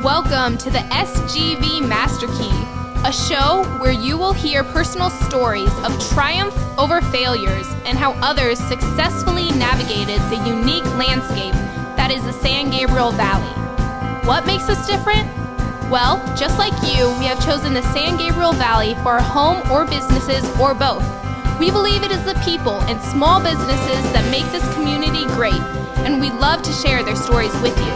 Welcome to the SGV Master Key, a show where you will hear personal stories of triumph over failures and how others successfully navigated the unique landscape that is the San Gabriel Valley. What makes us different? Well, just like you, we have chosen the San Gabriel Valley for our home or businesses or both. We believe it is the people and small businesses that make this community great, and we love to share their stories with you.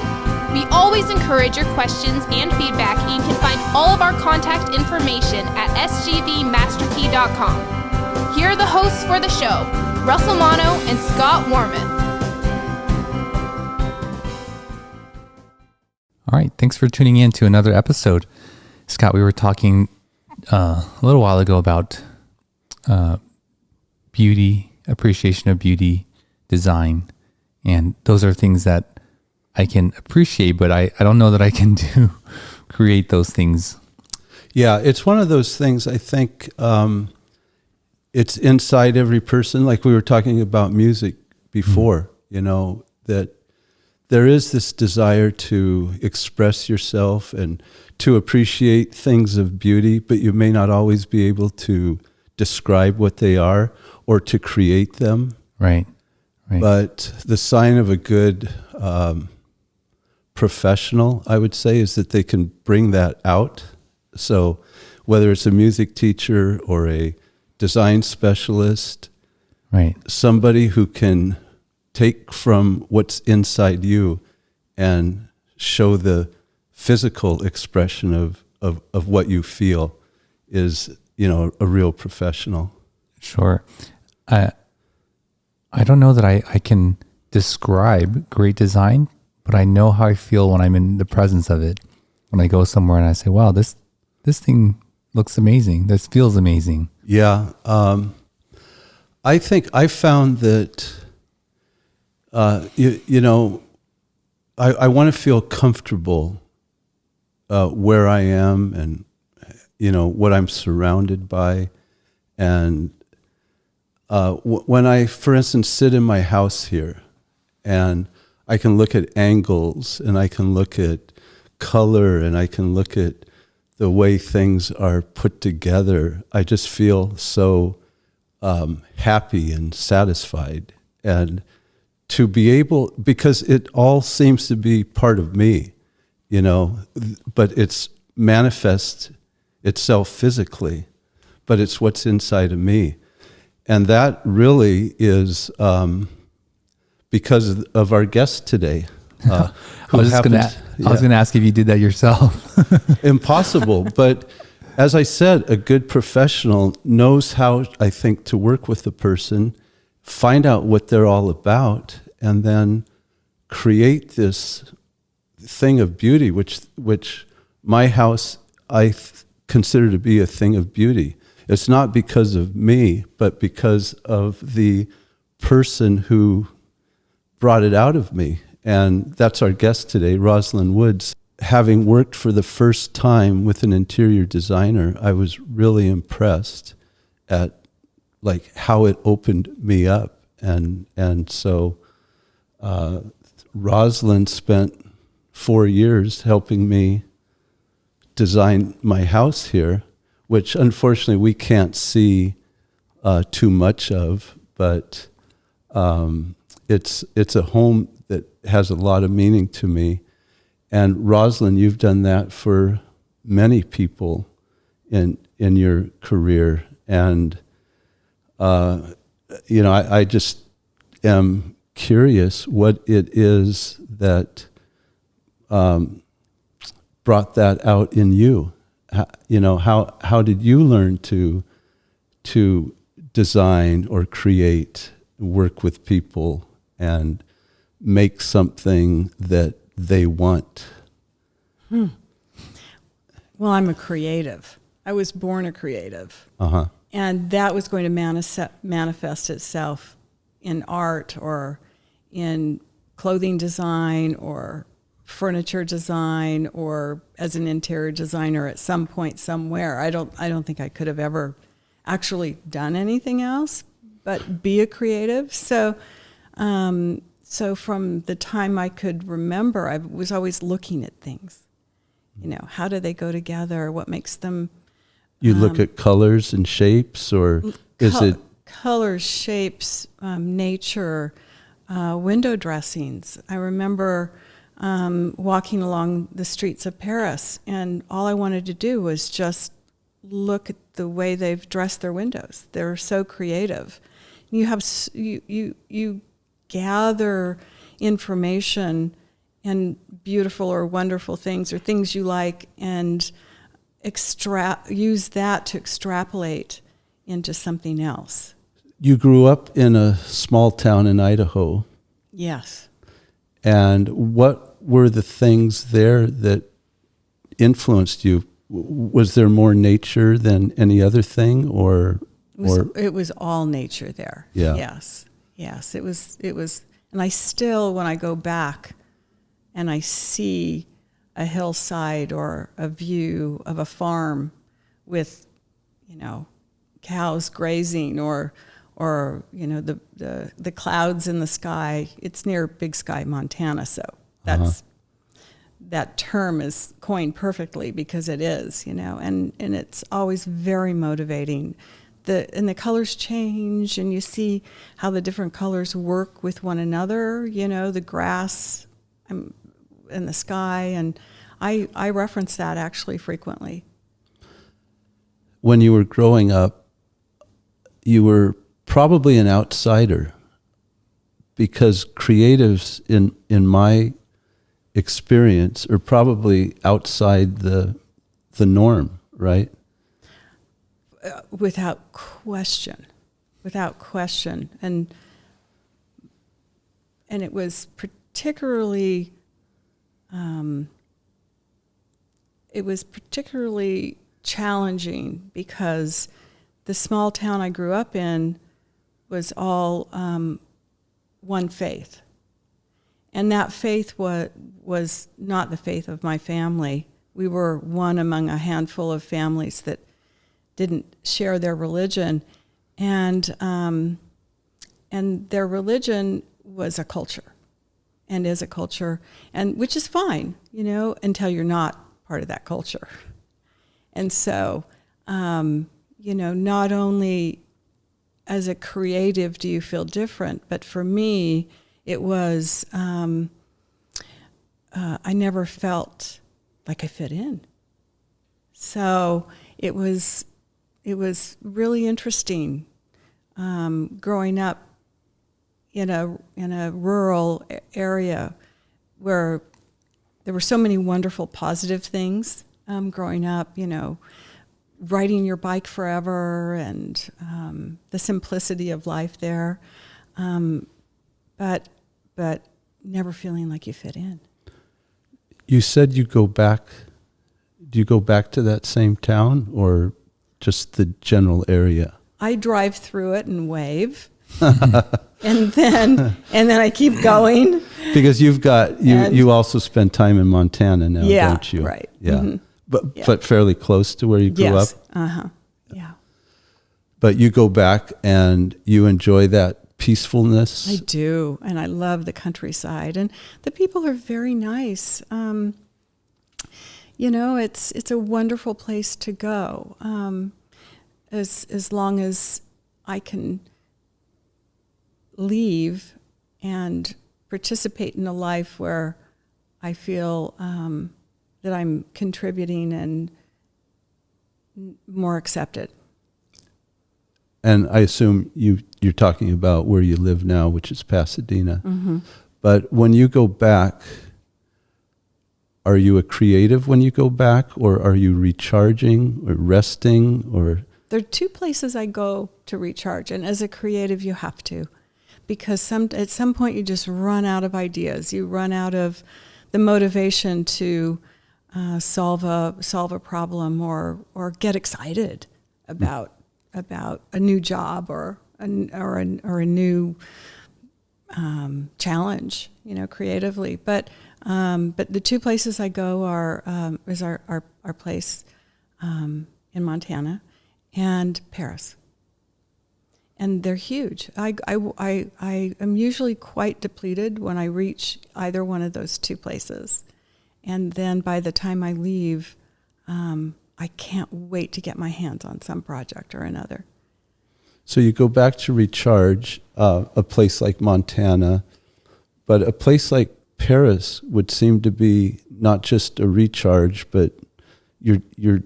We always encourage your questions and feedback, and you can find all of our contact information at sgvmasterkey.com. Here are the hosts for the show, Russell Mono and Scott Warmoth. All right, thanks for tuning in to another episode. Scott, we were talking a little while ago about beauty, appreciation of beauty, design, and those are things that I can appreciate, but I don't know that I can create those things. Yeah, it's one of those things, I think it's inside every person, like we were talking about music before, that there is this desire to express yourself and to appreciate things of beauty, but you may not always be able to describe what they are or to create them. Right. But the sign of a good professional, I would say, is that they can bring that out. So whether it's a music teacher or a design specialist, right, somebody who can take from what's inside you and show the physical expression of what you feel is, a real professional. Sure. I don't know that I can describe great design, but I know how I feel when I'm in the presence of it. When I go somewhere and I say, wow, this thing looks amazing. This feels amazing. Yeah. I think I found that, I want to feel comfortable where I am and, what I'm surrounded by. And when I, for instance, sit in my house here and I can look at angles and I can look at color and I can look at the way things are put together, I just feel so happy and satisfied. And to be able, because it all seems to be part of me, but it's manifests itself physically, but it's what's inside of me. And that really is because of our guest today. I was going to ask if you did that yourself. Impossible. But as I said, a good professional knows how, I think, to work with the person, find out what they're all about, and then create this thing of beauty, which my house, I consider to be a thing of beauty. It's not because of me, but because of the person who brought it out of me. And that's our guest today, Rozalynn Woods. Having worked for the first time with an interior designer, I was really impressed at how it opened me up. And so Rozalynn spent 4 years helping me design my house here, which unfortunately we can't see too much of, but it's a home that has a lot of meaning to me. And Rozalynn, you've done that for many people in your career. And, I just am curious what it is that brought that out in you. How did you learn to design or create, work with people, and make something that they want? Well, I'm a creative. I was born a creative. Uh-huh. And that was going to manifest itself in art or in clothing design or furniture design or as an interior designer at some point somewhere. I don't think I could have ever actually done anything else but be a creative. So from the time I could remember, I was always looking at things You know, how do they go together? What makes them? You look at colors and shapes, or is it colors, shapes, nature, window dressings? I remember walking along the streets of Paris, and all I wanted to do was just look at the way they've dressed their windows. They're so creative. You gather information and beautiful or wonderful things or things you like, and use that to extrapolate into something else. You grew up in a small town in Idaho. Yes. And what were the things there that influenced you? Was there more nature than any other thing, or it was all nature there? Yeah. Yes. It was, and I still, when I go back and I see a hillside or a view of a farm with, cows grazing, or the clouds in the sky. It's near Big Sky, Montana, so that term is coined perfectly because it is, and it's always very motivating. And the colors change, and you see how the different colors work with one another, the grass and the sky, and I reference that actually frequently. When you were growing up, you were probably an outsider, because creatives in my experience are probably outside the norm, right? Without question, and it was particularly challenging because the small town I grew up in was all one faith. And that faith was not the faith of my family. We were one among a handful of families that didn't share their religion. And their religion was a culture, and is a culture, and which is fine, until you're not part of that culture. And so, not only as a creative do you feel different, but for me, it was, I never felt like I fit in. So it was really interesting growing up in a rural area where there were so many wonderful positive things growing up, riding your bike forever, and the simplicity of life there, but never feeling like you fit in. You said you go back. Do you go back to that same town, or just the general area? I drive through it and wave, and then I keep going. Because you also spend time in Montana now, don't you? Right. Yeah, Mm-hmm. But fairly close to where you grew up. Yeah. But you go back and you enjoy that peacefulness. I do, and I love the countryside, and the people are very nice. It's a wonderful place to go, as long as I can leave and participate in a life where I feel that I'm contributing and more accepted. And I assume you're talking about where you live now, which is Pasadena. Mm-hmm. But when you go back, are you a creative when you go back, or are you recharging or resting? Or there are two places I go to recharge, and as a creative, you have to, because at some point you just run out of ideas. You run out of the motivation to solve a problem or get excited about a new job or a new challenge, creatively. But the two places I go is our place in Montana and Paris, and they're huge. I am usually quite depleted when I reach either one of those two places, And then by the time I leave, I can't wait to get my hands on some project or another. So you go back to recharge, a place like Montana, but a place like Paris would seem to be not just a recharge, but you're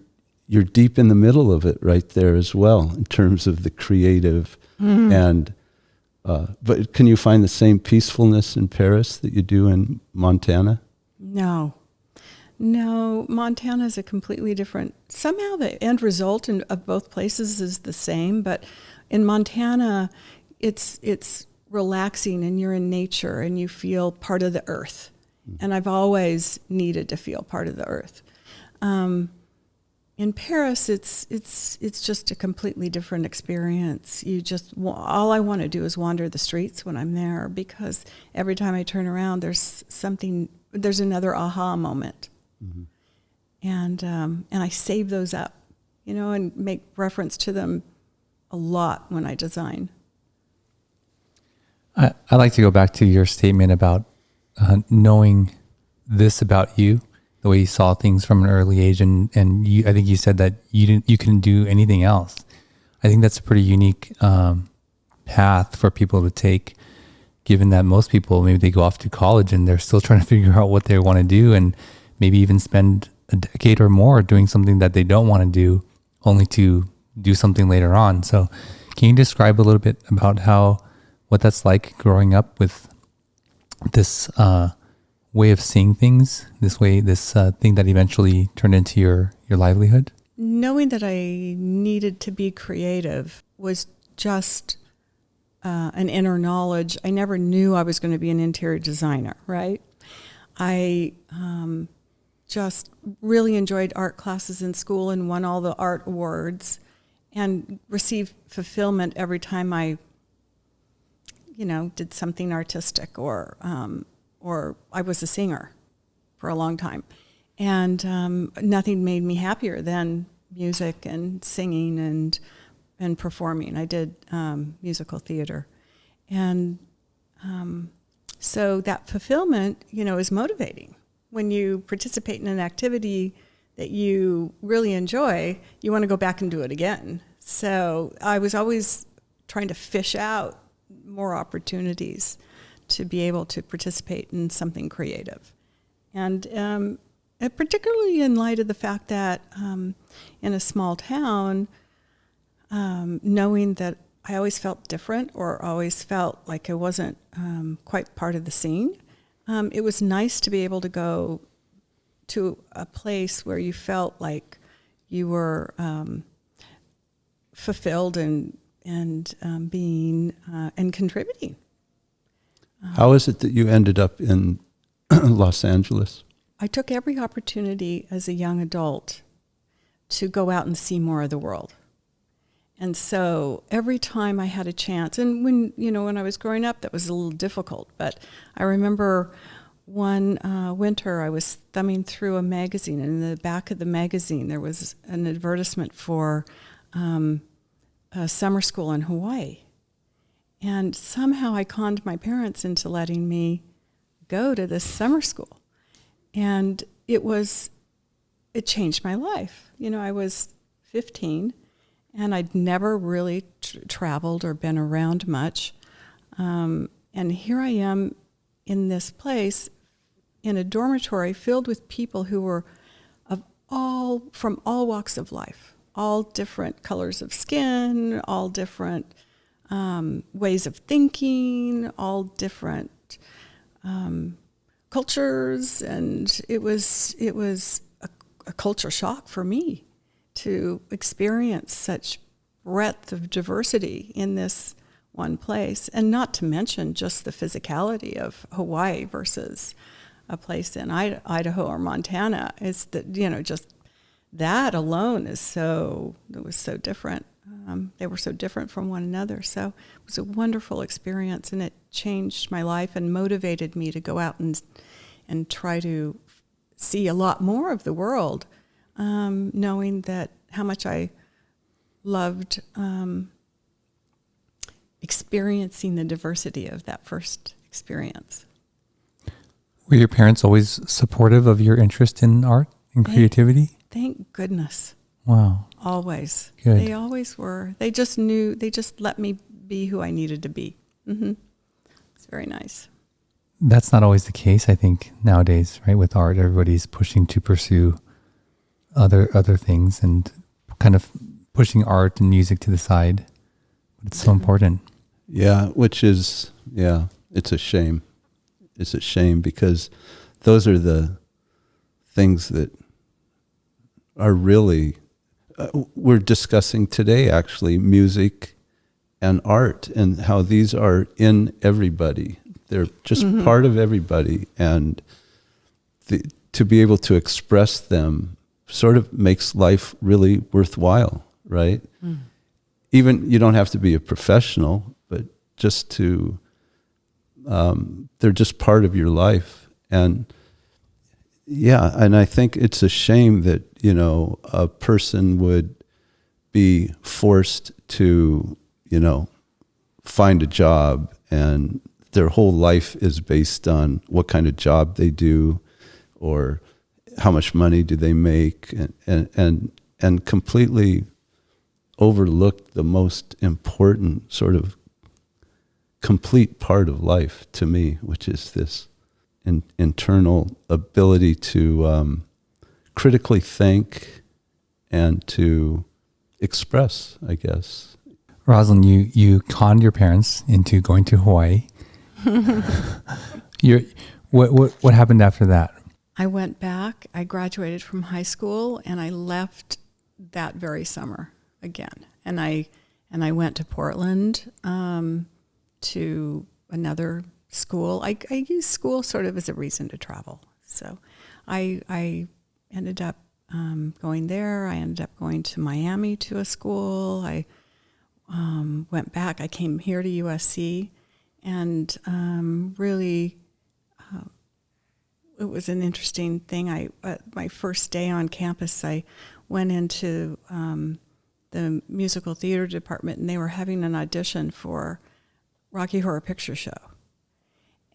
deep in the middle of it right there as well in terms of the creative. And but can you find the same peacefulness in Paris that you do in Montana? No, Montana is a completely different. Somehow the end result of both places is the same, but in Montana, it's relaxing and you're in nature and you feel part of the earth. And I've always needed to feel part of the earth. In Paris, it's just a completely different experience. All I want to do is wander the streets when I'm there, because every time I turn around, there's another aha moment. Mm-hmm. And I save those up, and make reference to them a lot when I design. I like to go back to your statement about knowing this about you, the way you saw things from an early age, and I think you said that you couldn't do anything else. I think that's a pretty unique path for people to take, given that most people, maybe they go off to college and they're still trying to figure out what they want to do, and maybe even spend a decade or more doing something that they don't want to do, only to do something later on. So can you describe a little bit about what that's like growing up with this way of seeing things, this thing that eventually turned into your livelihood? Knowing that I needed to be creative was just an inner knowledge. I never knew I was going to be an interior designer, right? I just really enjoyed art classes in school and won all the art awards and received fulfillment every time I did something artistic, or I was a singer for a long time. And nothing made me happier than music and singing and performing. I did musical theater. And so that fulfillment, is motivating. When you participate in an activity that you really enjoy, you want to go back and do it again. So I was always trying to fish out more opportunities to be able to participate in something creative. And particularly in light of the fact that in a small town, knowing that I always felt different or always felt like I wasn't quite part of the scene, it was nice to be able to go to a place where you felt like you were fulfilled and being and contributing. How is it that you ended up in Los Angeles? I took every opportunity as a young adult to go out and see more of the world. And so every time I had a chance, and when I was growing up, that was a little difficult, but I remember one winter I was thumbing through a magazine, and in the back of the magazine there was an advertisement for a summer school in Hawaii. And somehow I conned my parents into letting me go to this summer school. And it changed my life. I was 15, and I'd never really traveled or been around much. And here I am in this place, in a dormitory filled with people who were from all walks of life, all different colors of skin, all different ways of thinking, all different cultures, and it was a culture shock for me to experience such breadth of diversity in this one place, and not to mention just the physicality of Hawaii versus a place in Idaho or Montana. Is that just that alone it was so different. They were so different from one another. So it was a wonderful experience, and it changed my life and motivated me to go out and try to see a lot more of the world, knowing that how much I loved experiencing the diversity of that first experience. Were your parents always supportive of your interest in art and creativity? Thank goodness. Wow. Always. Good. They always were. They just knew, they just let me be who I needed to be. It's very nice. That's not always the case, I think, nowadays, right? With art, everybody's pushing to pursue other things and kind of pushing art and music to the side. But it's so important. Yeah, which is, it's a shame. It's a shame because those are the things that are really, we're discussing today, actually, music and art and how these are in everybody. They're just part of everybody. And to be able to express them sort of makes life really worthwhile, right? Even, you don't have to be a professional, but just to, they're just part of your life. And yeah, and I think it's a shame that, a person would be forced to, find a job and their whole life is based on what kind of job they do or how much money do they make and completely overlooked the most important sort of complete part of life to me, which is this internal ability to critically think and to express, I guess. Rozalynn, you conned your parents into going to Hawaii. What happened after that? I went back, I graduated from high school, and I left that very summer again. And I went to Portland to another school. I used school sort of as a reason to travel. So I ended up going there. I ended up going to Miami to a school. I went back. I came here to USC, and really, it was an interesting thing. My first day on campus, I went into the musical theater department, and they were having an audition for Rocky Horror Picture Show.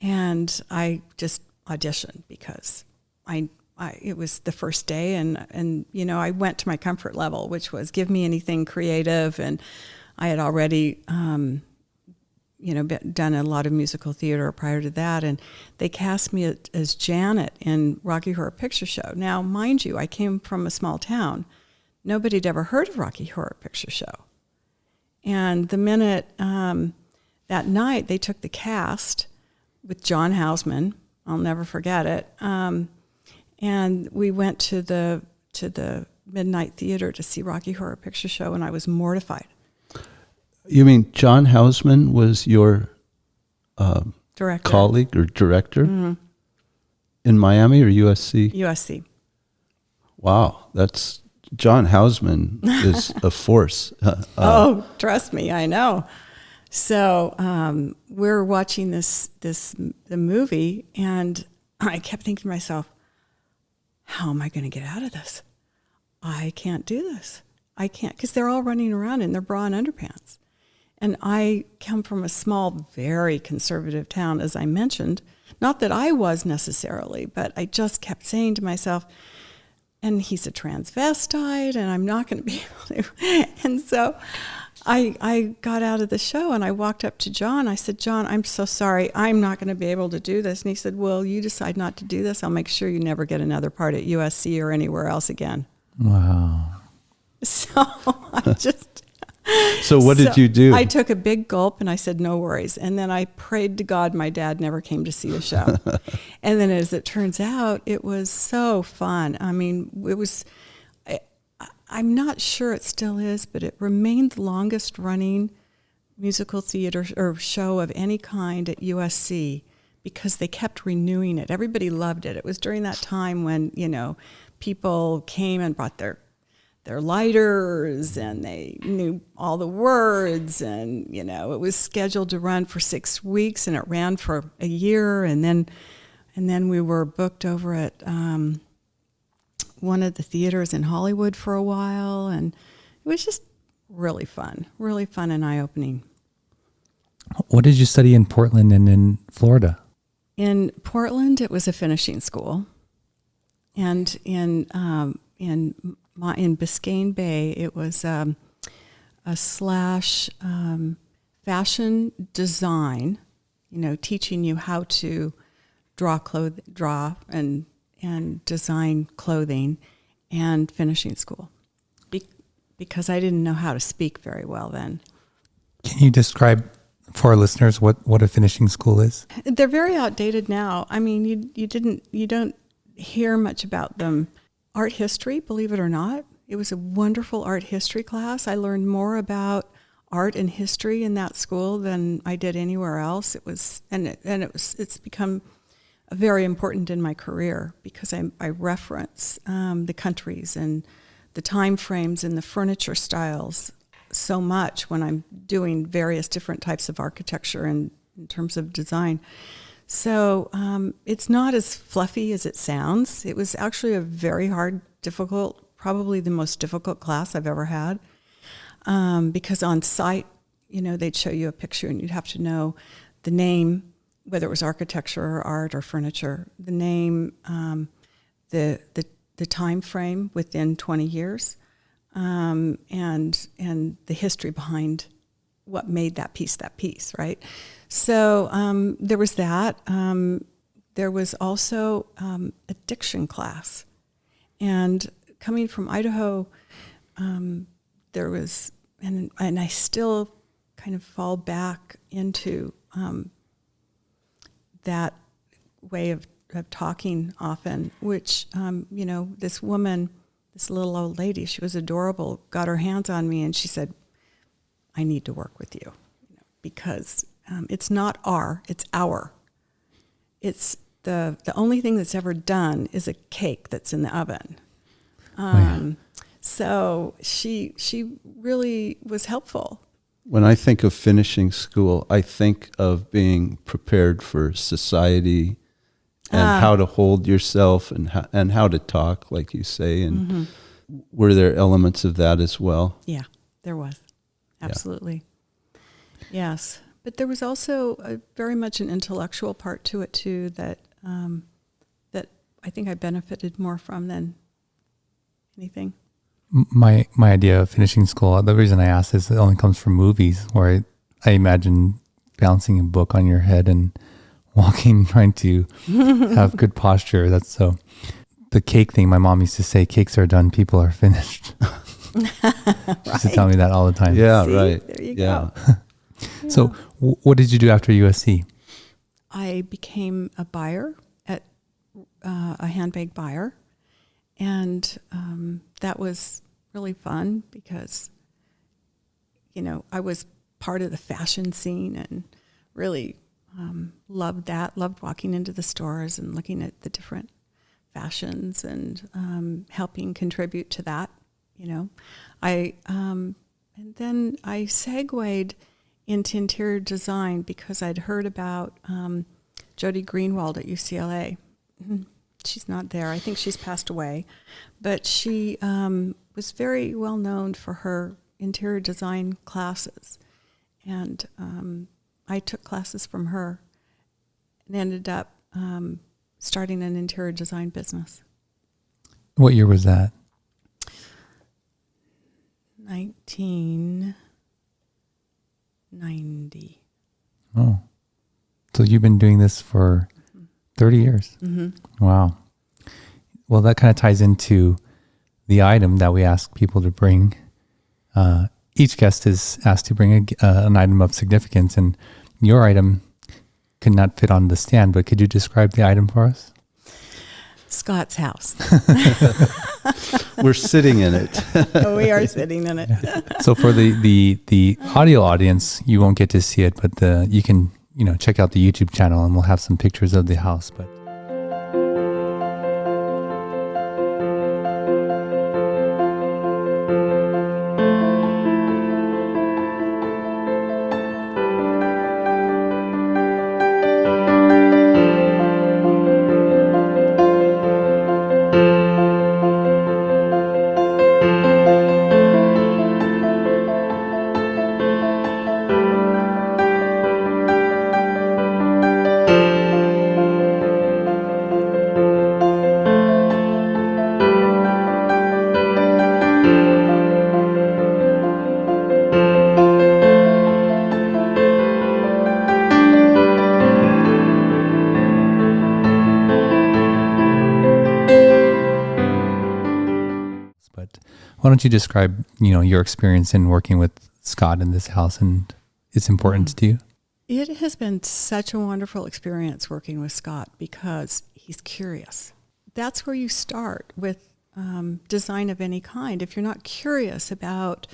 And I just auditioned because it was the first day, and I went to my comfort level, which was give me anything creative, and I had already done a lot of musical theater prior to that, and they cast me as Janet in Rocky Horror Picture Show. Now, mind you, I came from a small town. Nobody had ever heard of Rocky Horror Picture Show. And the minute that night they took the cast with John Houseman, I'll never forget it, and we went to the Midnight Theater to see Rocky Horror Picture Show, and I was mortified. You mean John Houseman was your Director. Colleague or director in Miami or USC? USC. Wow, that's John Houseman is a force. Trust me, I know. So we're watching the movie, and I kept thinking to myself, how am I going to get out of this? I can't do this. I can't, because they're all running around in their bra and underpants. And I come from a small, very conservative town, as I mentioned. Not that I was necessarily, but I just kept saying to myself, and he's a transvestite, and I'm not going to be able to. And so I got out of the show, and I walked up to John. I said, John, I'm so sorry. I'm not going to be able to do this. And he said, well, you decide not to do this. I'll make sure you never get another part at USC or anywhere else again. Wow. So I just... So what did you do? I took a big gulp and I said, no worries. And then I prayed to God my dad never came to see the show. And then as it turns out, it was so fun. I mean, it was, I'm not sure it still is, but it remained the longest running musical theater or show of any kind at USC because they kept renewing it. Everybody loved it. It was during that time when, people came and brought their lighters, and they knew all the words, and it was scheduled to run for 6 weeks, and it ran for a year, and then we were booked over at one of the theaters in Hollywood for a while, and it was just really fun and eye-opening. What did you study in Portland and in Florida? In Portland, it was a finishing school, and in Biscayne Bay, it was a slash fashion design. Teaching you how to draw and design clothing, and finishing school, because I didn't know how to speak very well then. Can you describe for our listeners what a finishing school is? They're very outdated now. I mean, you don't hear much about them. Art history, believe it or not, it was a wonderful art history class. I learned more about art and history in that school than I did anywhere else. It's become very important in my career, because I reference the countries and the time frames and the furniture styles so much when I'm doing various different types of architecture and in terms of design. So it's not as fluffy as it sounds. It was actually a very hard, difficult, probably the most difficult class I've ever had, because on site, they'd show you a picture and you'd have to know the name, whether it was architecture or art or furniture, the name, the time frame within 20 years, and the history behind what made that piece, right? So there was that. There was also a diction class. And coming from Idaho, there was, and I still kind of fall back into that way of talking often, which, this woman, this little old lady, she was adorable, got her hands on me and she said, I need to work with you, because it's not it's our. It's the only thing that's ever done is a cake that's in the oven. So she really was helpful. When I think of finishing school, I think of being prepared for society and how to hold yourself and how to talk, like you say. And were there elements of that as well? Yeah, there was. Absolutely. Yeah. Yes. But there was also very much an intellectual part to it too that I think I benefited more from than anything. My idea of finishing school, the reason I asked is it only comes from movies, where I imagine bouncing a book on your head and walking, trying to have good posture. That's so. The cake thing, my mom used to say, cakes are done, people are finished. She used to tell me that all the time. Yeah, See? right. There you go. Yeah. So what did you do after USC? I became a buyer at a handbag buyer. And that was really fun because, I was part of the fashion scene and really loved that, loved walking into the stores and looking at the different fashions and helping contribute to that, and then I segued into interior design because I'd heard about Jody Greenwald at UCLA. She's not there. I think she's passed away. But she was very well known for her interior design classes. And I took classes from her and ended up starting an interior design business. What year was that? 1990. Oh. So you've been doing this for 30 years. Mm-hmm. Wow. Well, that kind of ties into the item that we ask people to bring. Each guest is asked to bring an item of significance, and your item could not fit on the stand, but could you describe the item for us? Scott's house. We're sitting in it. We are sitting in it. So for the audio audience, you won't get to see it, but you can check out the YouTube channel, and we'll have some pictures of the house. But Why don't you describe, your experience in working with Scott in this house and its importance to you? It has been such a wonderful experience working with Scott because he's curious. That's where you start with design of any kind. If you're not curious about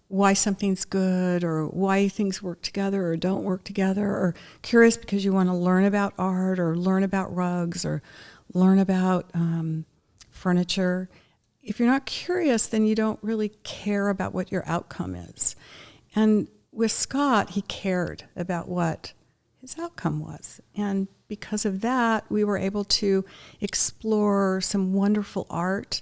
why something's good or why things work together or don't work together, or curious because you want to learn about art or learn about rugs or learn about furniture, if you're not curious, then you don't really care about what your outcome is. And with Scott, he cared about what his outcome was. And because of that, we were able to explore some wonderful art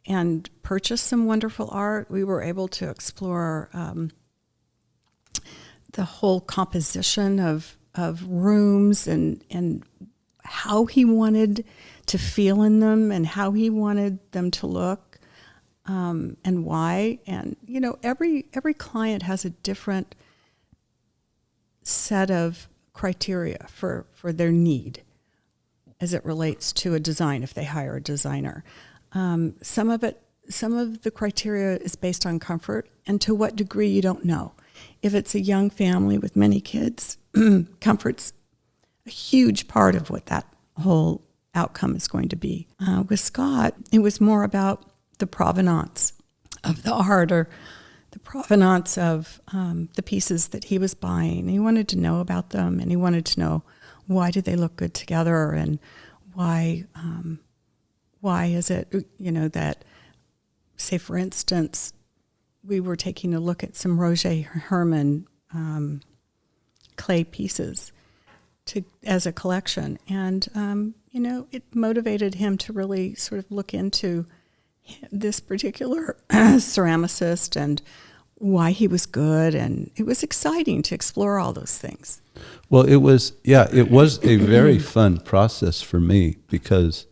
and purchase some wonderful art. We were able to explore the whole composition of rooms and how he wanted to feel in them and how he wanted them to look. And why. And, every client has a different set of criteria for their need as it relates to a design if they hire a designer. Some of the criteria is based on comfort, and to what degree you don't know. If it's a young family with many kids, comfort's a huge part of what that whole outcome is going to be. With Scott, it was more about the provenance of the art or the provenance of the pieces that he was buying. He wanted to know about them, and he wanted to know why did they look good together, and why is it, that, say, for instance, we were taking a look at some Roger Herman clay pieces as a collection, and, it motivated him to really sort of look into this particular ceramicist and why he was good, and it was exciting to explore all those things. Well, it was a very fun process for me because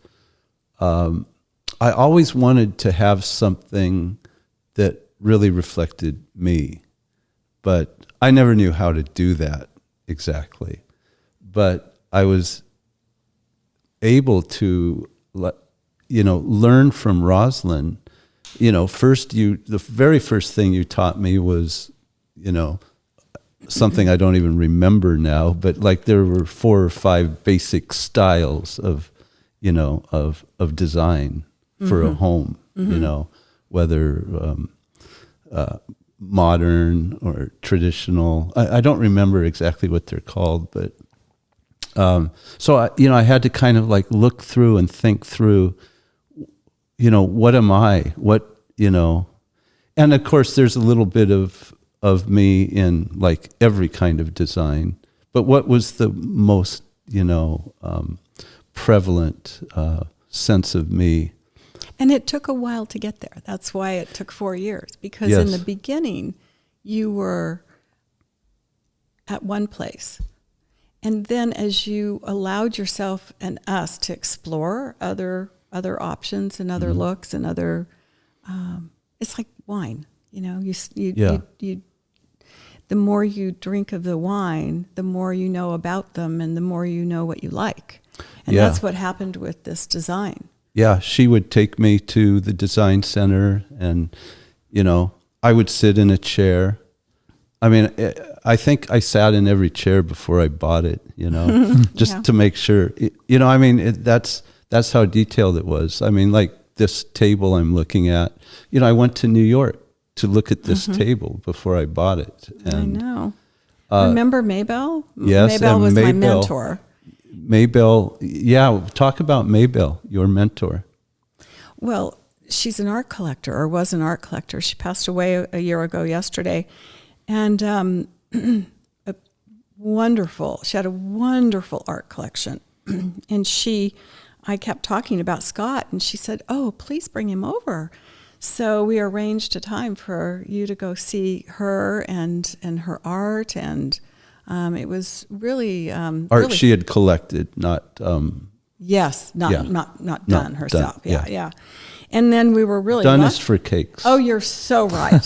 I always wanted to have something that really reflected me, but I never knew how to do that exactly. But I was able to learn from Rozalynn. The very first thing you taught me was, something I don't even remember now, but like there were 4 or 5 basic styles of design for a home, whether modern or traditional. I don't remember exactly what they're called, but so I had to kind of like look through and think through, what am I? And of course there's a little bit of me in like every kind of design, but what was the most, prevalent sense of me? And it took a while to get there. That's why it took 4 years, because Yes. in the beginning you were at one place. And then as you allowed yourself and us to explore other options and other looks and other, it's like wine, you the more you drink of the wine, the more you know about them and the more you know what you like. And Yeah. that's what happened with this design. Yeah, she would take me to the design center and, I would sit in a chair. I mean, I think I sat in every chair before I bought it, just Yeah. to make sure, that's how detailed it was. I mean, like this table I'm looking at, I went to New York to look at this table before I bought it. And, I know. Remember Maybelle? yes, Maybelle and was my Maybelle. mentor. Maybelle, yeah, talk about Maybelle, your mentor. Well, she's an art collector, or was an art collector. She passed away a year ago yesterday. And she had a wonderful art collection. And I kept talking about Scott, and she said, "Oh, please bring him over." So we arranged a time for you to go see her and her art, and it was really Art really, she had collected, not yes, not Yeah. not done Not herself. done, Yeah. And then we were really done lucky. is for cakes. Oh, you're so right.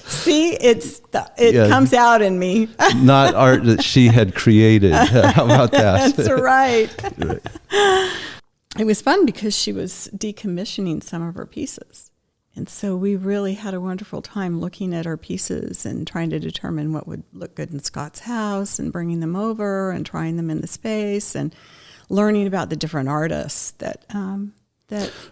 See, it Yeah. comes out in me. Not art that she had created. How about that? That's right. it was fun because she was decommissioning some of her pieces. And so we really had a wonderful time looking at our pieces and trying to determine what would look good in Scott's house and bringing them over and trying them in the space and learning about the different artists that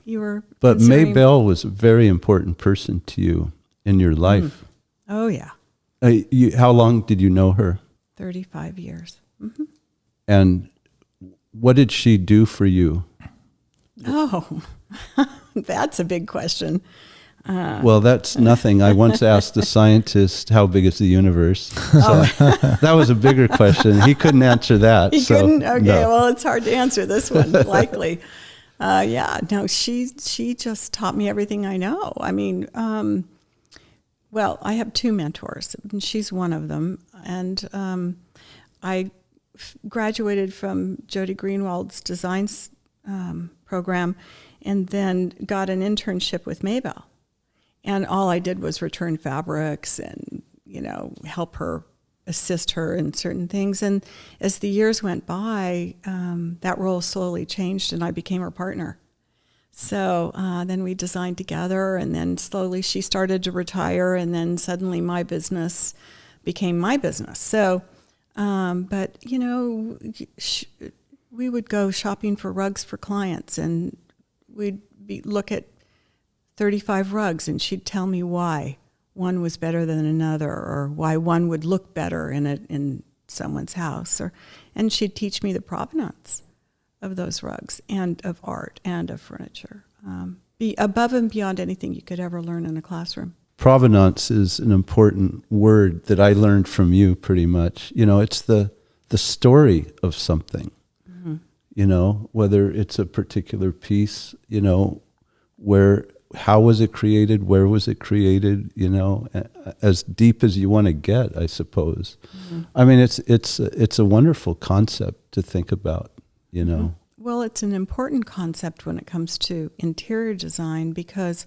you were But considering. Maybelle was a very important person to you in your life. Oh, yeah. How long did you know her? 35 years. Mm-hmm. And what did she do for you? Oh, that's a big question. Well, that's nothing. I once asked a scientist, how big is the universe? So that was a bigger question. He couldn't answer that. He couldn't? Okay, no. well, it's hard to answer this one, likely. She just taught me everything I know. I mean, well, I have two mentors, and she's one of them. And I graduated from Jody Greenwald's design program and then got an internship with Maybelle. And all I did was return fabrics and, help her, assist her in certain things. And as the years went by, that role slowly changed and I became her partner. So then we designed together, and then slowly she started to retire, and then suddenly my business became my business. So, but, we would go shopping for rugs for clients, and we'd look at 35 rugs, and she'd tell me why one was better than another, or why one would look better in someone's house, and she'd teach me the provenance of those rugs and of art and of furniture, be above and beyond anything you could ever learn in a classroom. Provenance is an important word that I learned from you pretty much. It's the story of something, whether it's a particular piece, how was it created, where was it created, as deep as you want to get, I suppose. Mm-hmm. I mean, it's a wonderful concept to think about, Mm-hmm. Well, it's an important concept when it comes to interior design because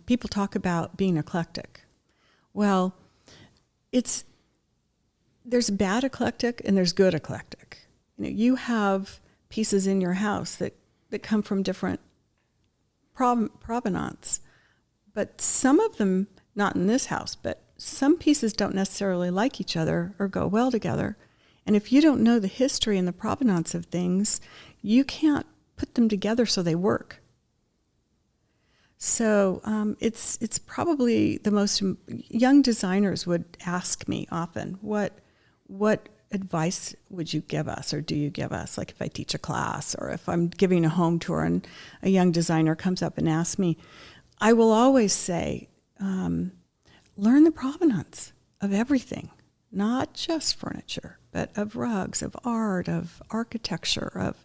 people talk about being eclectic. Well, there's bad eclectic and there's good eclectic. You have pieces in your house that come from different provenance, but some of them, not in this house, but some pieces don't necessarily like each other or go well together. And if you don't know the history and the provenance of things, you can't put them together so they work. So it's probably the most, young designers would ask me often, what advice would you give us or do you give us? Like if I teach a class or if I'm giving a home tour and a young designer comes up and asks me, I will always say, learn the provenance of everything, not just furniture, but of rugs, of art, of architecture, of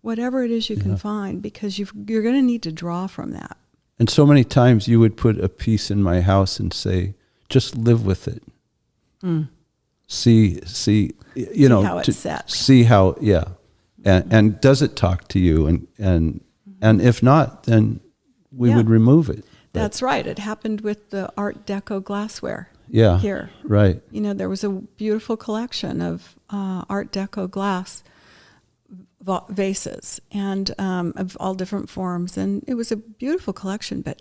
whatever it is you can find, because you're going to need to draw from that. And so many times you would put a piece in my house and say, just live with it. Mm. See, how it's set. See how, yeah. And does it talk to you? And if not, then we would remove it. That's right. It happened with the Art Deco glassware. Yeah. Here. Right. There was a beautiful collection of Art Deco glass vases and of all different forms. And it was a beautiful collection, but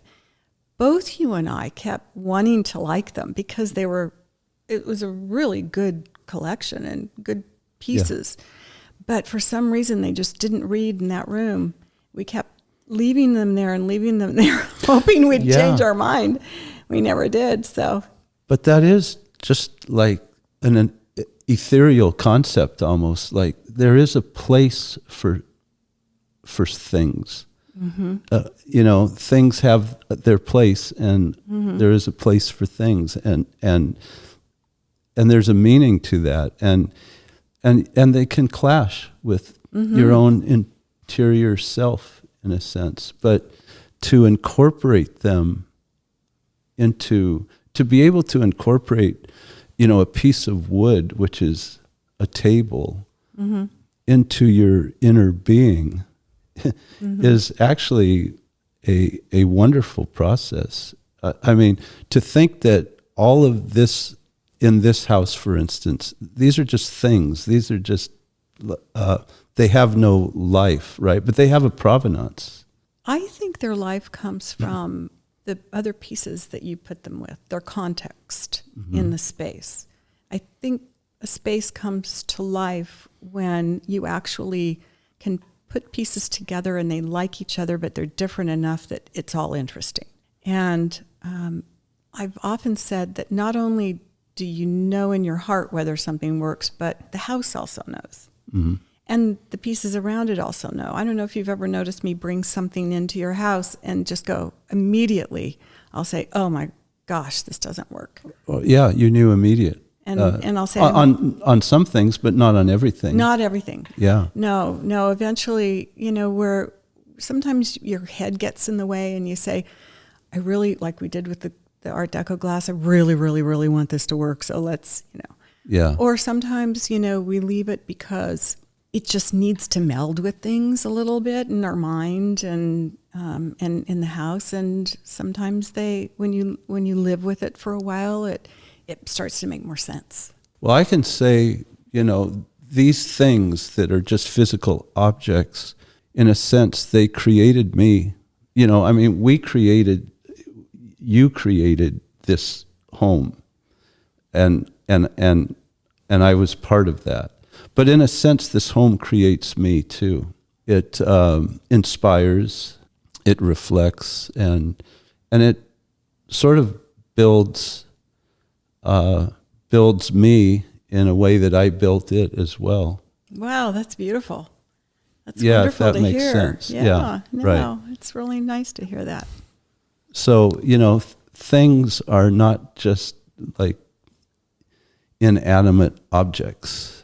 both you and I kept wanting to like them because it was a really good collection and good pieces. Yeah. But for some reason, they just didn't read in that room. We kept leaving them there, hoping we'd change our mind. We never did, so... But that is just like an ethereal concept almost. Like there is a place for things. Mm-hmm. Things have their place, and there is a place for things, and there's a meaning to that, and they can clash with your own interior self in a sense. But to incorporate them to be able to incorporate, a piece of wood, which is a table, into your inner being is actually a wonderful process. I mean, to think that all of this in this house, for instance, these are just things. These are just they have no life, right? But they have a provenance. I think their life comes from the other pieces that you put them with, their context in the space. I think a space comes to life when you actually can put pieces together and they like each other, but they're different enough that it's all interesting. And I've often said that not only do you know in your heart whether something works, but the house also knows. Mm-hmm. And the pieces around it also know. I don't know if you've ever noticed me bring something into your house and just go immediately, I'll say, oh my gosh, this doesn't work. Well, yeah, you knew immediate. And I'll say on some things, but not on everything. Not everything. Yeah. No. Eventually, where sometimes your head gets in the way, and you say, "I really, like we did with the Art Deco glass. I really, really, really want this to work. So let's, Yeah. Or sometimes, we leave it because it just needs to meld with things a little bit in our mind and in the house. And sometimes when you live with it for a while, it starts to make more sense. Well, I can say, these things that are just physical objects, in a sense, they created me. You created this home, and I was part of that. But in a sense, this home creates me too. It inspires, it reflects, and it sort of builds me in a way that I built it as well. Wow, that's beautiful. That's wonderful if that to makes hear. Sense. Yeah, right. It's really nice to hear that. So, things are not just like inanimate objects.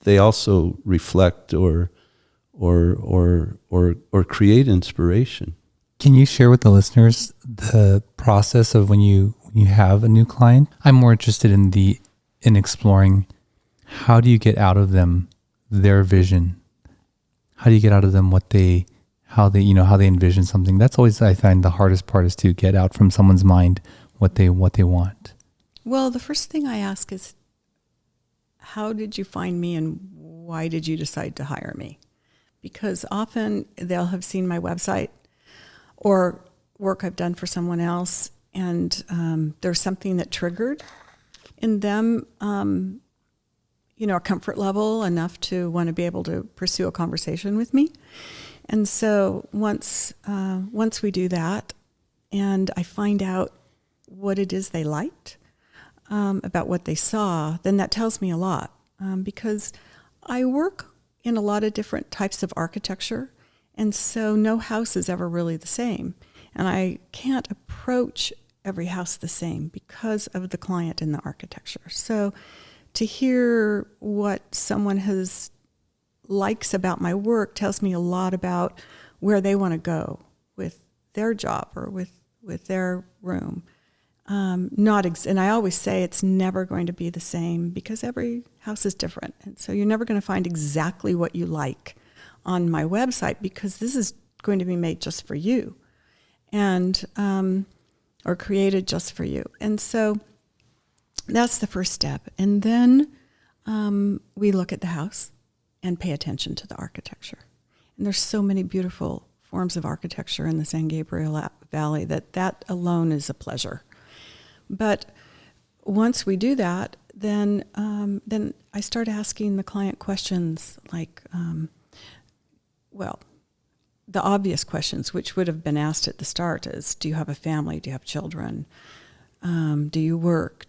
They also reflect or create inspiration. Can you share with the listeners the process of when you have a new client? I'm more interested in exploring, how do you get out of them their vision? How do you get out of them how they envision something? That's always, I find, the hardest part, is to get out from someone's mind what they want. Well, the first thing I ask is, how did you find me and why did you decide to hire me? Because often they'll have seen my website or work I've done for someone else, and there's something that triggered in them, a comfort level enough to want to be able to pursue a conversation with me. And so once we do that, and I find out what it is they liked about what they saw, then that tells me a lot, because I work in a lot of different types of architecture, and so no house is ever really the same. And I can't approach every house the same because of the client and the architecture. So to hear what someone likes about my work tells me a lot about where they want to go with their job or with their room. And I always say it's never going to be the same, because every house is different. And so you're never going to find exactly what you like on my website, because this is going to be made just for you, and or created just for you. And so that's the first step. And then we look at the house and pay attention to the architecture. And there's so many beautiful forms of architecture in the San Gabriel Valley that alone is a pleasure. But once we do that, then I start asking the client questions like, the obvious questions, which would have been asked at the start, is, do you have a family? Do you have children? Do you work?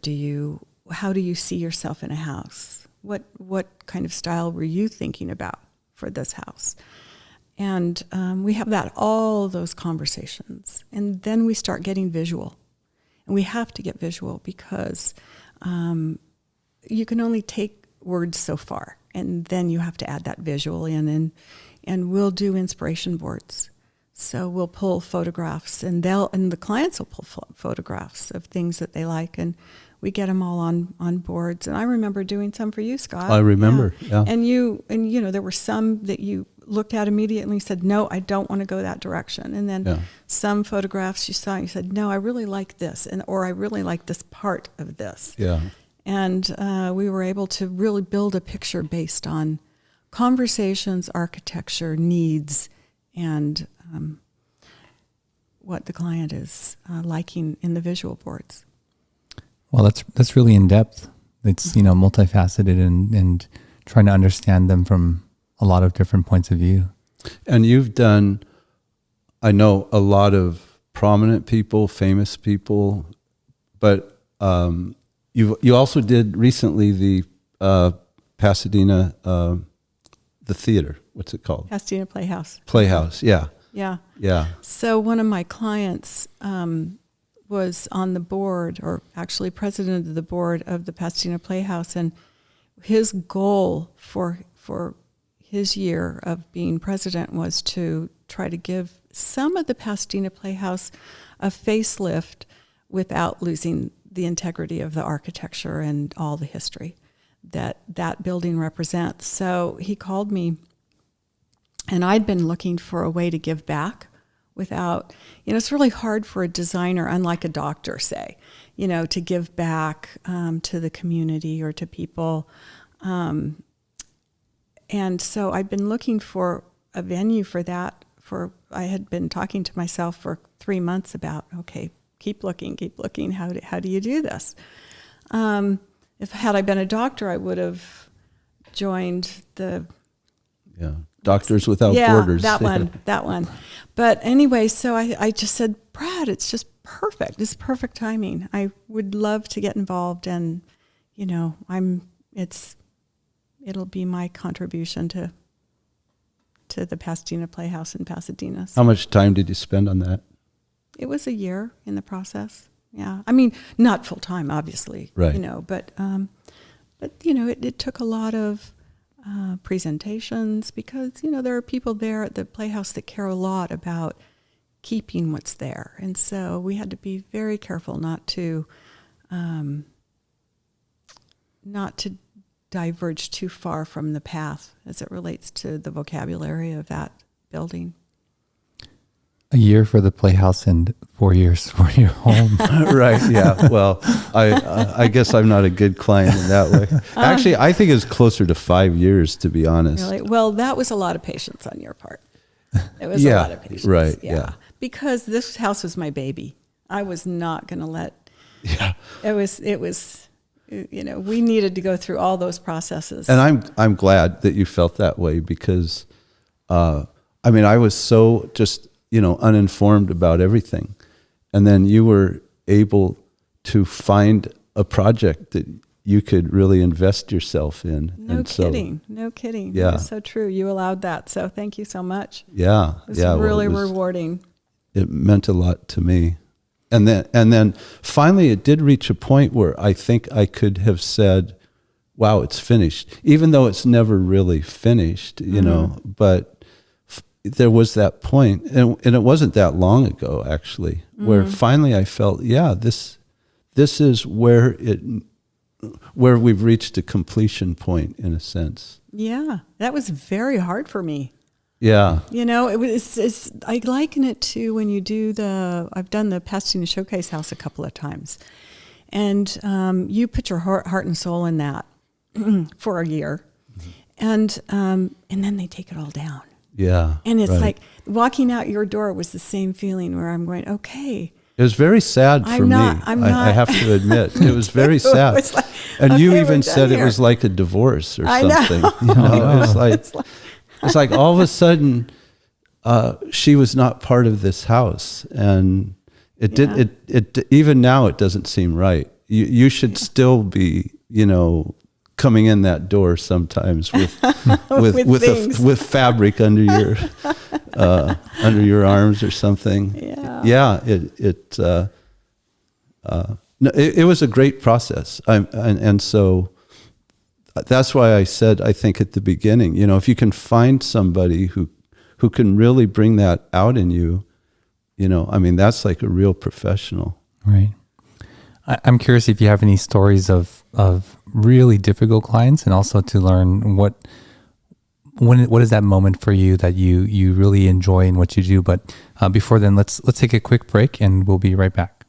How do you see yourself in a house? What kind of style were you thinking about for this house? And we have all those conversations. And then we start getting visual. And we have to get visual, because you can only take words so far. And then you have to add that visual in. And we'll do inspiration boards. So we'll pull photographs, and the clients will pull photographs of things that they like, and we get them all on boards. And I remember doing some for you, Scott. I remember, yeah. And there were some that you looked at immediately and said, no, I don't want to go that direction. And then some photographs you saw and you said, no, I really like this, or I really like this part of this. Yeah. And we were able to really build a picture based on conversations, architecture, needs, and what the client is liking in the visual boards. Well, that's really in depth. It's, multifaceted and trying to understand them from a lot of different points of view. And you've done, I know, a lot of prominent people, famous people, but you also did recently the Pasadena, the theater. What's it called? Pasadena Playhouse. Playhouse, yeah. Yeah. Yeah. So one of my clients was on the board, or actually president of the board of the Pasadena Playhouse, and his goal for his year of being president was to try to give some of the Pasadena Playhouse a facelift without losing the integrity of the architecture and all the history that building represents. So he called me, and I'd been looking for a way to give back without, it's really hard for a designer, unlike a doctor, say, to give back to the community or to people. And so I'd been looking for a venue for that. I had been talking to myself for 3 months about, okay, keep looking. How do you do this? Had I been a doctor, I would have joined the Doctors Without Borders. that one. But anyway, so I just said, Brad, it's just perfect. It's perfect timing. I would love to get involved, and it'll be my contribution to the Pasadena Playhouse in Pasadena. So How much time did you spend on that? it was a year in the process. Yeah, I mean, not full time, obviously. Right. But it took a lot of presentations, because there are people there at the Playhouse that care a lot about keeping what's there, and so we had to be very careful not to diverge too far from the path as it relates to the vocabulary of that building. A year for the Playhouse and 4 years for your home. Right. Yeah. Well, I guess I'm not a good client in that way. Actually, I think it's closer to 5 years, to be honest. Really? Well, that was a lot of patience on your part. It was Yeah, a lot of patience. right, yeah. Because this house was my baby. I was not going to let. Yeah. It was. We needed to go through all those processes. And I'm glad that you felt that way, because, I was so just, uninformed about everything. And then you were able to find a project that you could really invest yourself in. No kidding. Yeah. It's so true. You allowed that. So thank you so much. Yeah. It was really rewarding. It meant a lot to me. And then finally it did reach a point where I think I could have said, wow, it's finished, even though it's never really finished, but there was that point, and it wasn't that long ago, actually, where finally I felt, this is where we've reached a completion point, in a sense. Yeah, that was very hard for me. Yeah. I liken it to when you do I've done the Pasadena Showcase House a couple of times, and you put your heart and soul in that for a year, and then they take it all down. Yeah. And it's right. like walking out your door was the same feeling, where I'm going, okay. It was very sad for me. I have to admit, it was very sad. Was like, and okay, you even said here. it was like a divorce or I something. know. It's like all of a sudden, she was not part of this house, and it even now it doesn't seem right. You should still be, coming in that door sometimes with with fabric under your arms or something. Yeah. It was a great process. And so that's why I said, I think at the beginning, if you can find somebody who can really bring that out in you, that's like a real professional. Right. I'm curious if you have any stories of really difficult clients, and also to learn what is that moment for you that you really enjoy in what you do. But before then, let's take a quick break, and we'll be right back.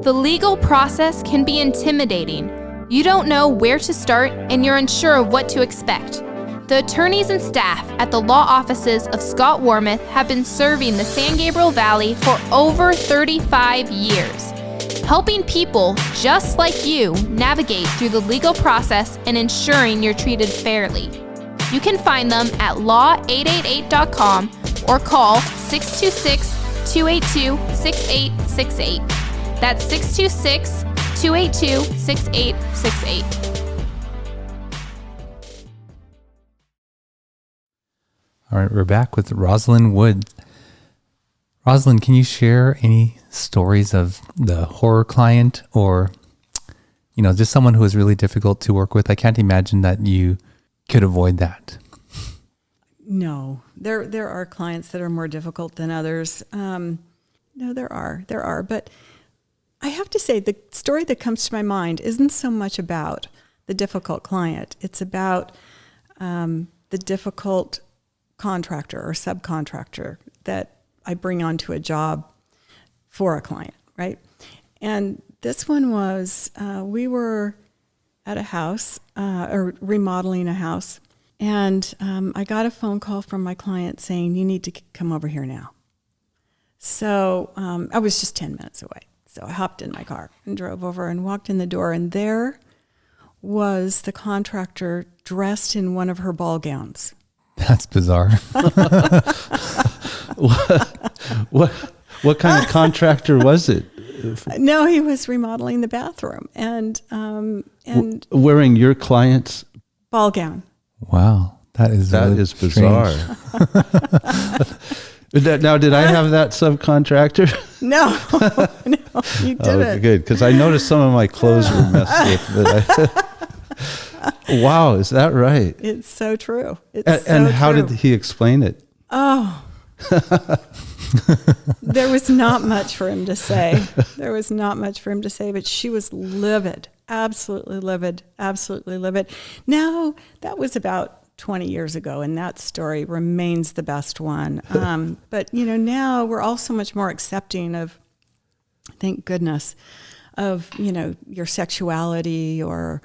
The legal process can be intimidating. You don't know where to start and you're unsure of what to expect. The attorneys and staff at the law offices of Scott Warmoth have been serving the San Gabriel Valley for over 35 years, helping people just like you navigate through the legal process and ensuring you're treated fairly. You can find them at law888.com or call 626-282-6868. That's 626-282-6868. All right, we're back with Rozalynn Woods. Rozalynn, can you share any stories of the horror client or, just someone who was really difficult to work with? I can't imagine that you could avoid that. No, there are clients that are more difficult than others. No, there are. But I have to say, the story that comes to my mind isn't so much about the difficult client. It's about the difficult contractor or subcontractor that I bring onto a job for a client, right? And this one was, we were at a house, or remodeling a house, and I got a phone call from my client saying, you need to come over here now. So I was just 10 minutes away. So I hopped in my car and drove over and walked in the door, and there was the contractor dressed in one of her ball gowns. That's bizarre. What kind of contractor was it? No, he was remodeling the bathroom and Wearing your client's ball gown. Wow, that is bizarre. Now, did I have that subcontractor? No, you didn't. Oh, good, because I noticed some of my clothes were messed with. Wow, is that right? It's so true. And how did he explain it? Oh, there was not much for him to say. But she was livid, absolutely livid. Now, that was about 20 years ago, and that story remains the best one. But, now we're all so much more accepting of, thank goodness, of, your sexuality or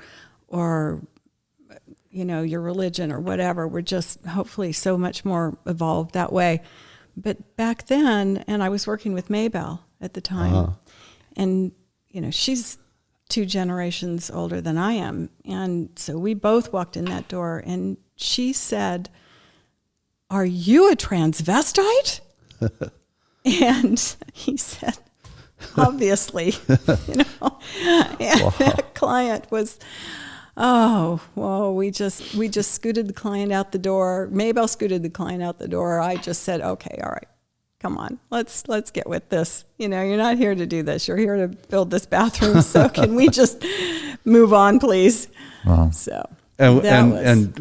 your religion or whatever. We're just hopefully so much more evolved that way. But back then, and I was working with Maybelle at the time, and, she's 2 generations older than I am. And so we both walked in that door, and she said, "Are you a transvestite?" And he said, "Obviously," And that client was, we just scooted the client out the door. Maybelle scooted the client out the door. I just said, "Okay, all right, come on, let's get with this. You're not here to do this. You're here to build this bathroom. So can we just move on, please?" Wow. So And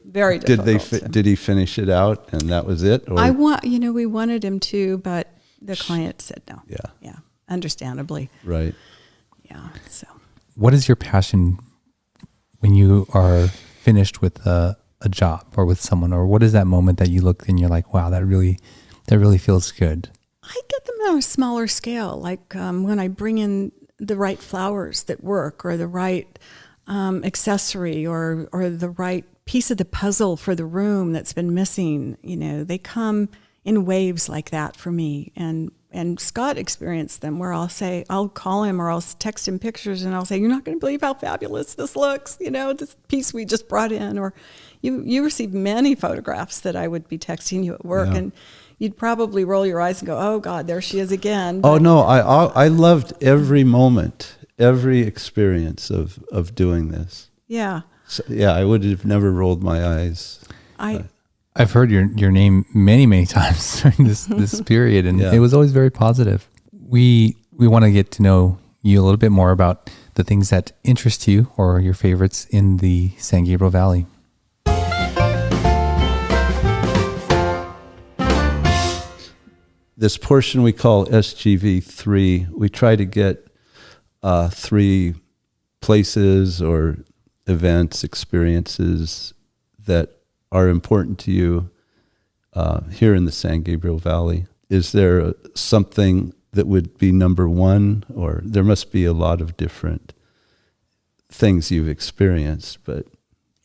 very difficult. Did he finish it out, and that was it? Or? We wanted him to, but the client said no. Yeah, understandably. right. Yeah. So, What is your passion when you are finished with a job or with someone, or what is that moment that you look and you're like, wow, that really feels good? I get them on a smaller scale, like when I bring in the right flowers that work, or the right accessory, or the right piece of the puzzle for the room that's been missing. They come in waves like that for me. And Scott experienced them, where I'll call him or I'll text him pictures, and I'll say, "You're not going to believe how fabulous this looks. This piece we just brought in." Or you receive many photographs that I would be texting you at work, and you'd probably roll your eyes and go, "Oh God, there she is again." Oh no, I loved every moment, every experience of doing this. Yeah. So, I would have never rolled my eyes. I've heard your name many, many times during this period, and it was always very positive. We want to get to know you a little bit more about the things that interest you or your favorites in the San Gabriel Valley. This portion we call SGV 3, we try to get 3 places or events, experiences that are important to you here in the San Gabriel Valley. Is there something that would be number one, or there must be a lot of different things you've experienced, but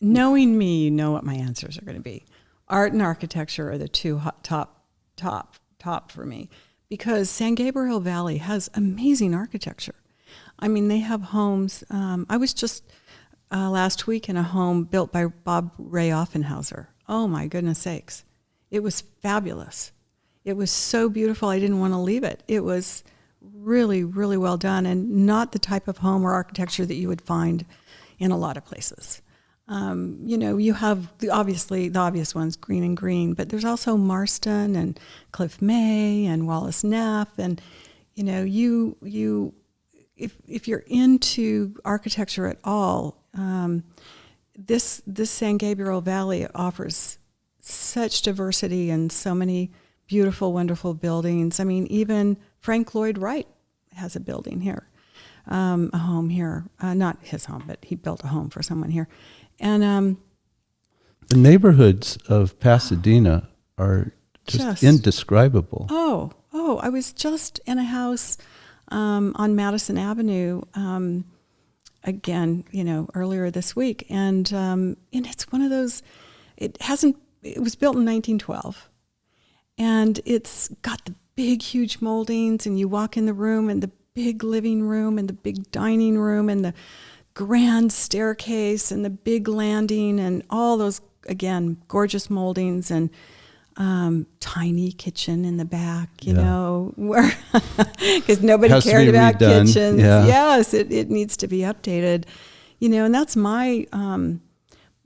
knowing me, you know what my answers are going to be. Art and architecture are the two top for me, because San Gabriel Valley has amazing architecture. I mean, they have homes. I was just last week in a home built by Bob Ray Offenhauser. Oh my goodness sakes. It was fabulous. It was so beautiful, I didn't want to leave it. It was really, really well done, and not the type of home or architecture that you would find in a lot of places. You have the obvious ones, Green and Green, but there's also Marston and Cliff May and Wallace Neff, and if you're into architecture at all, this San Gabriel Valley offers such diversity and so many beautiful, wonderful buildings. I mean, even Frank Lloyd Wright has a building here, a home here. Not his home, but he built a home for someone here. And the neighborhoods of Pasadena are just indescribable. Oh, I was just in a house on Madison Avenue again, earlier this week, and it's one of those. It was built in 1912, and it's got the big, huge moldings, and you walk in the room, and the big living room, and the big dining room, and the grand staircase, and the big landing, and all those, again, gorgeous moldings, and tiny kitchen in the back, where because nobody cared about redone. kitchens. Yeah. Yes, it needs to be updated, and that's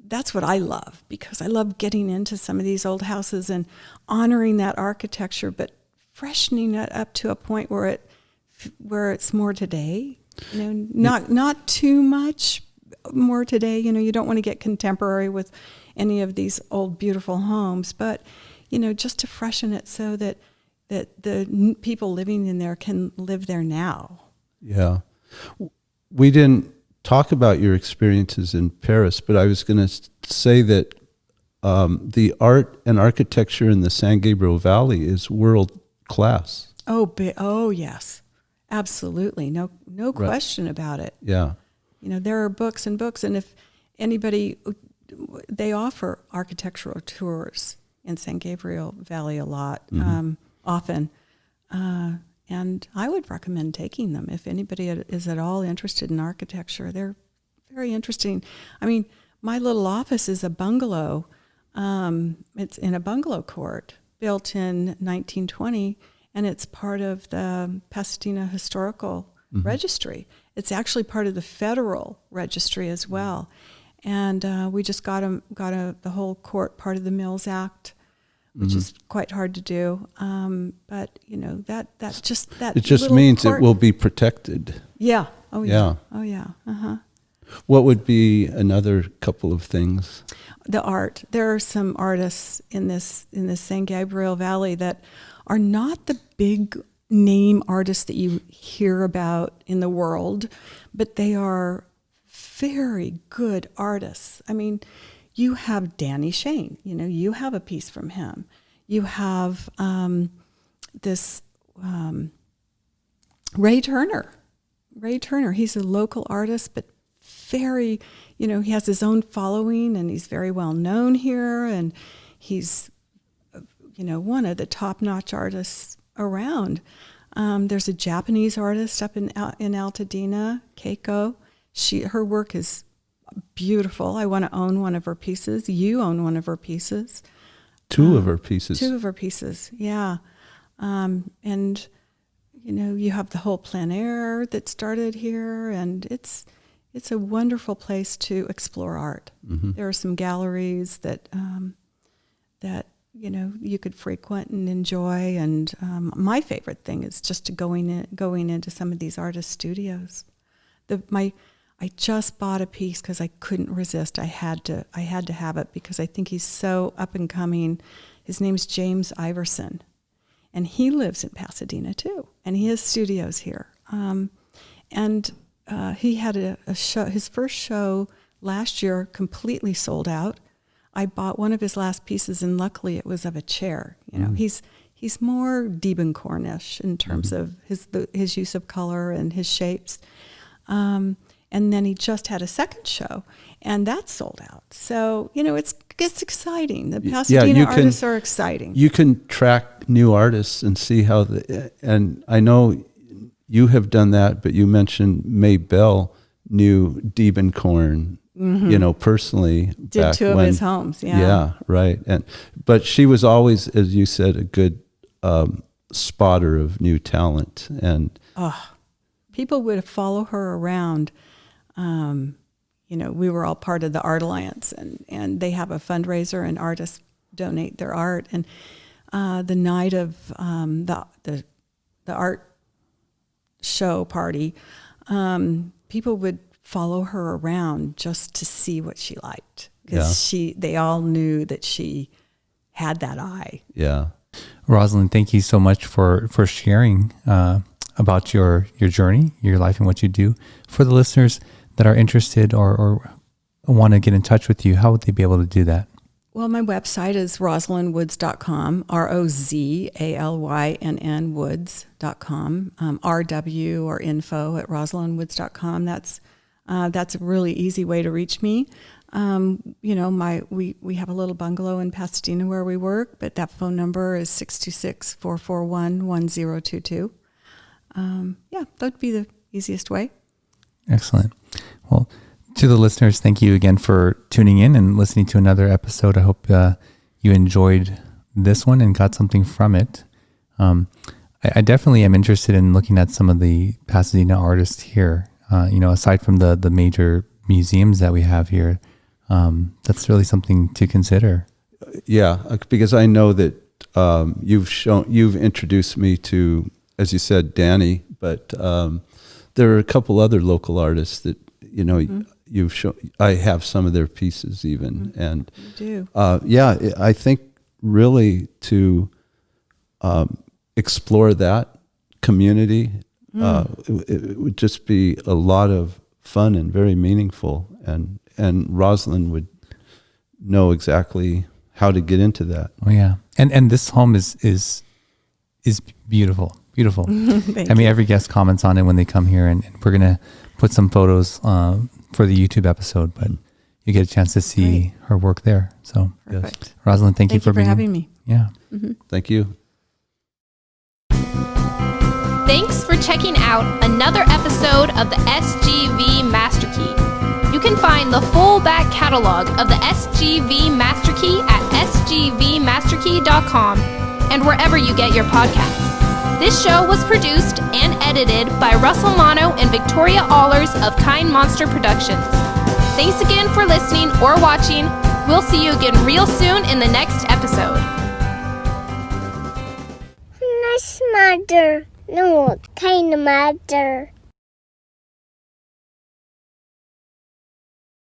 that's what I love, because I love getting into some of these old houses and honoring that architecture, but freshening it up to a point where it's more today. Not too much more today. You don't want to get contemporary with any of these old beautiful homes, but just to freshen it so that the people living in there can live there now. Yeah. We didn't talk about your experiences in Paris, but I was going to say that the art and architecture in the San Gabriel Valley is world class. Oh yes, absolutely. No question about it. Yeah. There are books and books, and if anybody, they offer architectural tours in San Gabriel Valley a lot, often. And I would recommend taking them if anybody is at all interested in architecture. They're very interesting. I mean, my little office is a bungalow. It's in a bungalow court built in 1920, and it's part of the Pasadena Historical Registry. It's actually part of the federal registry as well. And we just got the whole court part of the Mills Act, which is quite hard to do. But that it just means court, it will be protected. Yeah. Oh yeah. Yeah. Oh yeah. Uh-huh. What would be another couple of things? The art. There are some artists in this San Gabriel Valley that are not the big name artists that you hear about in the world, but they are very good artists. I mean, you have Danny Shane, you have a piece from him. You have this Ray Turner. He's a local artist, but very, he has his own following, and he's very well known here, and he's, one of the top-notch artists around. There's a Japanese artist up in Altadena, Keiko. Her work is beautiful. I want to own one of her pieces. You own one of her pieces. Two of her pieces. Two of her pieces, yeah. And, you have the whole plein air that started here, and it's a wonderful place to explore art. There are some galleries that you could frequent and enjoy. And my favorite thing is just going into some of these artist studios. I just bought a piece because I couldn't resist. I had to have it because I think he's so up and coming. His name's James Iverson, and he lives in Pasadena too, and he has studios here. And he had a show. His first show last year completely sold out. I bought one of his last pieces, and luckily it was of a chair. He's more Diebenkornish in terms of his use of color and his shapes. And And then he just had a second show, and that sold out. So, it's exciting. The Pasadena artists are exciting. You can track new artists and see how and I know you have done that, but you mentioned May Bell knew Diebenkorn, personally. Did two of his homes, yeah. Yeah, right. But she was always, as you said, a good spotter of new talent. And people would follow her around. We were all part of the Art Alliance, and they have a fundraiser, and artists donate their art. And the night of the art show party, people would follow her around just to see what she liked, because they all knew that she had that eye. Yeah. Rozalynn, thank you so much for sharing about your journey, your life, and what you do. For the listeners that are interested or want to get in touch with you, how would they be able to do that? Well, my website is RozalynNWoods.com, ROZALYNN Woods.com, RW or info at RozalynNWoods.com. That's a really easy way to reach me. We have a little bungalow in Pasadena where we work, but that phone number is 626-441-1022. That'd be the easiest way. Excellent. Well, to the listeners, thank you again for tuning in and listening to another episode. I hope you enjoyed this one and got something from it. I definitely am interested in looking at some of the Pasadena artists here. Aside from the major museums that we have here, that's really something to consider. Yeah, because I know that you've introduced me to, as you said, Danny, but there are a couple other local artists that you've shown. I have some of their pieces even, and you do. I think really to explore that community. It would just be a lot of fun and very meaningful, and Rozalynn would know exactly how to get into that. Oh yeah, and this home is beautiful. Every guest comments on it when they come here, and we're gonna put some photos for the YouTube episode, but you get a chance to see her work there. So, perfect. Rozalynn, thank you for having me. Yeah, Thank you. Thanks for checking out another episode of the SGV Master Key. You can find the full back catalog of the SGV Master Key at sgvmasterkey.com and wherever you get your podcasts. This show was produced and edited by Russell Mono and Victoria Allers of Kind Monster Productions. Thanks again for listening or watching. We'll see you again real soon in the next episode. Nice mother. No, kind of mother.